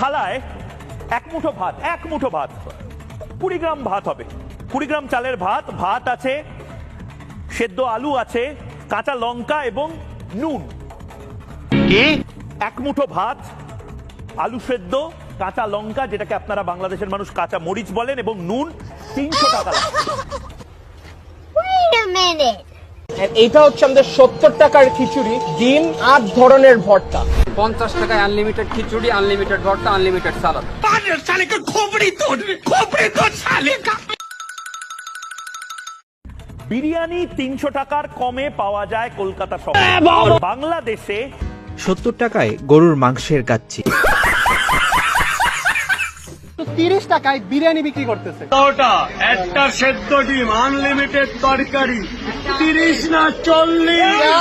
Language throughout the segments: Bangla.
থালায় এক মুঠো ভাত 20 গ্রাম ভাত হবে, 20 গ্রাম চালের ভাত। ভাত আছে, সেদ্ধ আলু আছে, কাঁচা লঙ্কা এবং নুন। এক মুঠো ভাত, আলু সেদ্ধ, কাঁচা লঙ্কা, যেটাকে আপনারা বাংলাদেশের মানুষ কাঁচা মরিচ বলেন, এবং নুন। 300 টাকা লাগবে। Wait a minute. এইটা হচ্ছে আমাদের 70 টাকার খিচুড়ি, ডিম 8 ধরনের ভর্তা। 50 টাকায় আনলিমিটেড খিচুড়ি, আনলিমিটেড ভর্তা, আনলিমিটেড সালাদ। বিরিয়ানি 300 টাকার কমে পাওয়া যায় কলকাতা শহরে। বাংলাদেশে 70 টাকায় গরুর মাংসের কাচ্চি। 30 টাকায় বিরিয়ানি বিক্রি করতেছে। একটা সেদ্ধ ডিম, আনলিমিটেড তরকারি, 30 না 40।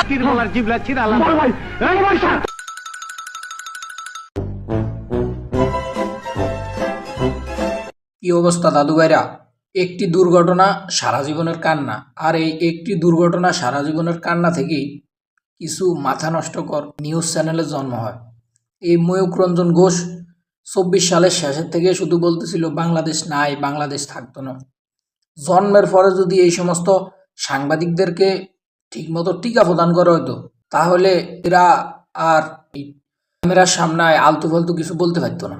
কি অবস্থা দাদু ভাইরা? একটি দুর্ঘটনা সারা জীবনের কান্না, আর এই একটি দুর্ঘটনা সারা জীবনের কান্না থেকেই কিছু মাথা নষ্টকর নিউজ চ্যানেলের জন্ম হয়। এই ময়ূক রঞ্জন ঘোষ 24 সালের শেষের থেকে শুধু বলতেছিল বাংলাদেশ নাই, বাংলাদেশ থাকতো না। জন্মের পরে যদি এই সমস্ত সাংবাদিকদেরকে ঠিকমতো টিকা প্রদান করা হতো, তাহলে এরা আর ক্যামেরার সামনে আলতু ফালতু কিছু বলতে পারতো না।